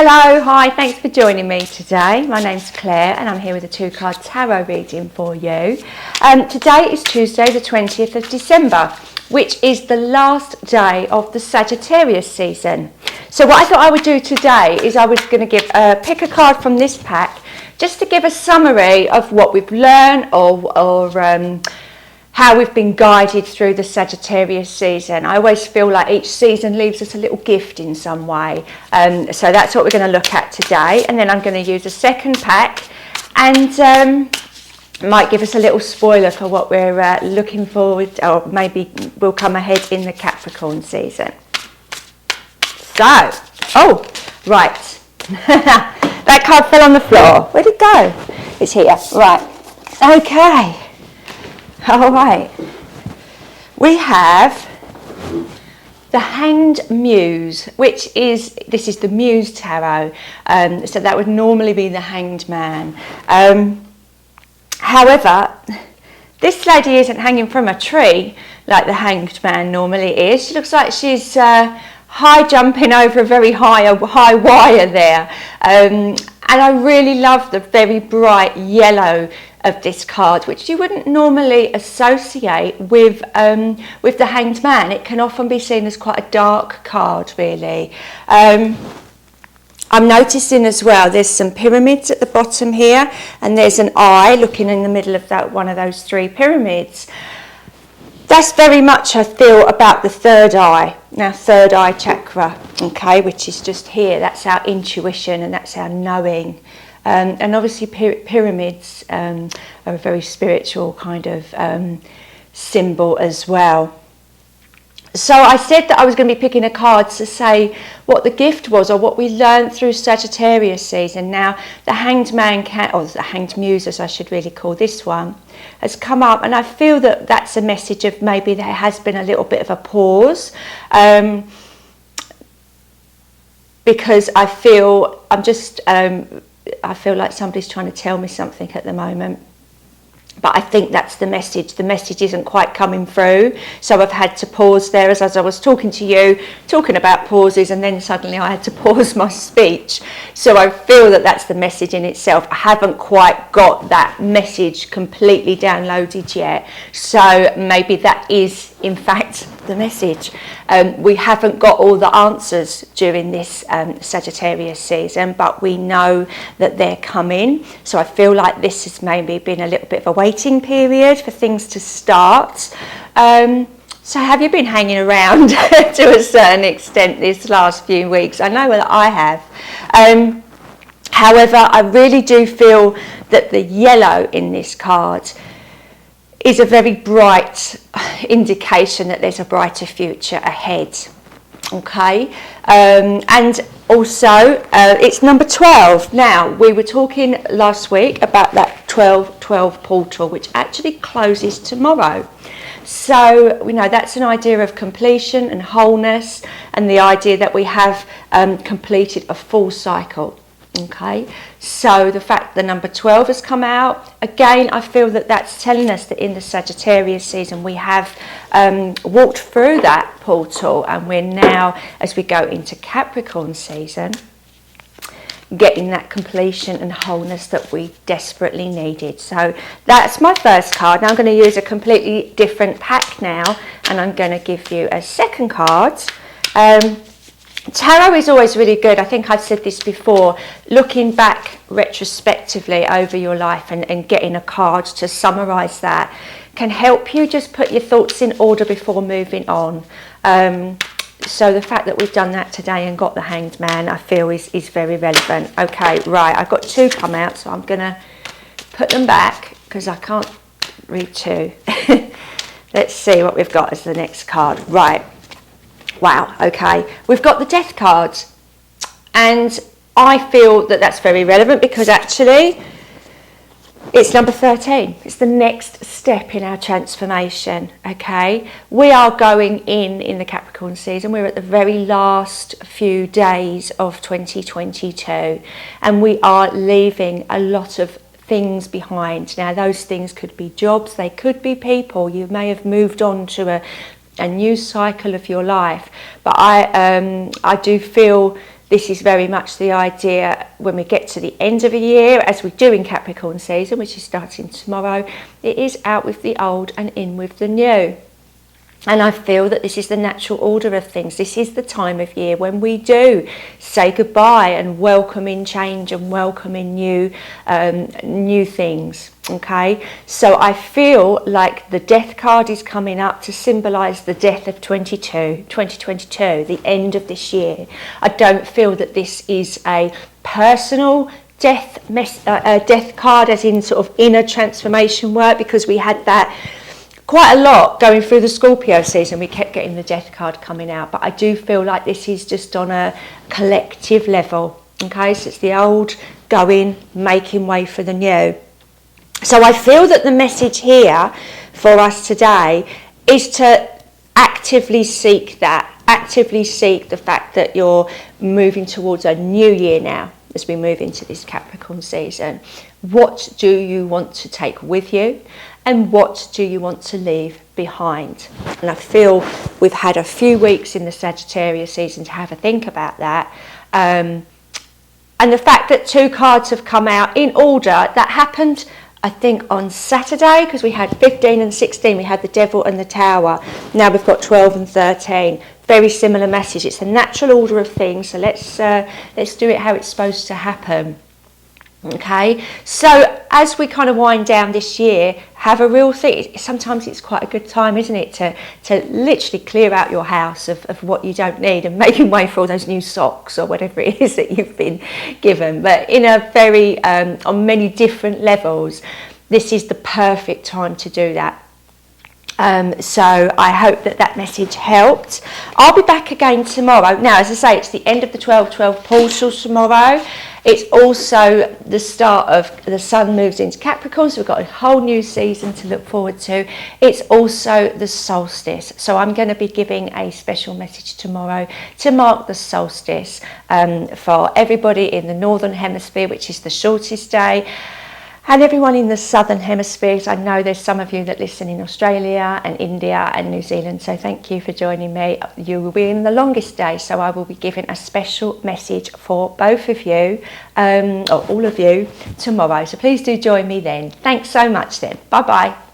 Hello, hi, thanks for joining me today. My name's Claire and I'm here with a 2-card tarot reading for you. Today is Tuesday the 20th of December, which is the last day of the Sagittarius season. So what I thought I would do today is I was going to pick a card from this pack just to give a summary of what we've learned or how we've been guided through the Sagittarius season. I always feel like each season leaves us a little gift in some way. So that's what we're going to look at today. And then I'm going to use a second pack and might give us a little spoiler for what we're looking forward or maybe will come ahead in the Capricorn season. So, oh, right. That card fell on the floor. Where'd it go? It's here. Right. Okay. All right, we have the Hanged Muse, this is the Muse Tarot, so that would normally be the Hanged Man. However, this lady isn't hanging from a tree like the Hanged Man normally is. She looks like she's high jumping over a very high wire there. And I really love the very bright yellow of this card, which you wouldn't normally associate with the Hanged Man. It can often be seen as quite a dark card, really. I'm noticing as well there's some pyramids at the bottom here, and there's an eye looking in the middle of one of those 3 pyramids. That's very much, I feel, about the third eye. Now, third eye chakra, okay, which is just here. That's our intuition and that's our knowing. And obviously pyramids are a very spiritual kind of symbol as well. So I said that I was going to be picking a card to say what the gift was or what we learned through Sagittarius season. Now, the Hanged Man, or the Hanged Muse, as I should really call this one, has come up, and I feel that that's a message of maybe there has been a little bit of a pause, because I feel I feel like somebody's trying to tell me something at the moment. But I think that's the message. The message isn't quite coming through. So I've had to pause there as I was talking to you, talking about pauses, and then suddenly I had to pause my speech. So I feel that that's the message in itself. I haven't quite got that message completely downloaded yet. So maybe that is, in fact, the message. We haven't got all the answers during this Sagittarius season, but we know that they're coming. So I feel like this has maybe been a little bit of a waiting period for things to start. So have you been hanging around to a certain extent this last few weeks? I know that I have. However, I really do feel that the yellow in this card is a very bright indication that there's a brighter future ahead. Okay, and also it's number 12. Now, we were talking last week about that 12-12 portal, which actually closes tomorrow. So we know that's an idea of completion and wholeness, and the idea that we have completed a full cycle. Okay, so the fact the number 12 has come out, again, I feel that that's telling us that in the Sagittarius season we have walked through that portal, and we're now, as we go into Capricorn season, getting that completion and wholeness that we desperately needed. So that's my first card. Now I'm going to use a completely different pack now, and I'm going to give you a second card. Tarot is always really good. I think I've said this before, looking back retrospectively over your life and getting a card to summarise that can help you just put your thoughts in order before moving on. So the fact that we've done that today and got the Hanged Man, I feel is very relevant. Okay, right, I've got 2 come out, so I'm going to put them back because I can't read 2. Let's see what we've got as the next card. Right. Wow, okay, we've got the Death cards, and I feel that that's very relevant because actually it's number 13. It's the next step in our transformation, okay? We are going in the Capricorn season. We're at the very last few days of 2022, and we are leaving a lot of things behind. Now, those things could be jobs, they could be people. You may have moved on to a new cycle of your life, but I do feel this is very much the idea when we get to the end of a year, as we do in Capricorn season, which is starting tomorrow. It is out with the old and in with the new. And I feel that this is the natural order of things. This is the time of year when we do say goodbye and welcome in change and welcome in new things. Okay, so I feel like the death card is coming up to symbolise the death of 2022, the end of this year. I don't feel that this is a personal death card, as in sort of inner transformation work, because we had that quite a lot going through the Scorpio season. We kept getting the death card coming out, but I do feel like this is just on a collective level. Okay, so it's the old going, making way for the new. So I feel that the message here for us today is to actively seek that, actively seek the fact that you're moving towards a new year now as we move into this Capricorn season. What do you want to take with you, and what do you want to leave behind? And I feel we've had a few weeks in the Sagittarius season to have a think about that. And the fact that 2 cards have come out in order, that happened I think on Saturday, because we had 15 and 16, we had the Devil and the Tower. Now we've got 12 and 13. Very similar message. It's the natural order of things, so let's do it how it's supposed to happen. Okay, so as we kind of wind down this year, have a real think. Sometimes it's quite a good time, isn't it, to literally clear out your house of what you don't need and making way for all those new socks or whatever it is that you've been given. But in a very, on many different levels, this is the perfect time to do that. So I hope that message helped. I'll be back again tomorrow. Now, as I say, it's the end of the 12/12 portal tomorrow. It's also the start of the sun moves into Capricorn, so we've got a whole new season to look forward to. It's also the solstice, so I'm going to be giving a special message tomorrow to mark the solstice for everybody in the Northern Hemisphere, which is the shortest day, and everyone in the Southern Hemisphere. I know there's some of you that listen in Australia and India and New Zealand, so thank you for joining me. You will be in the longest day, so I will be giving a special message for both of you, or all of you, tomorrow. So please do join me then. Thanks so much then. Bye-bye.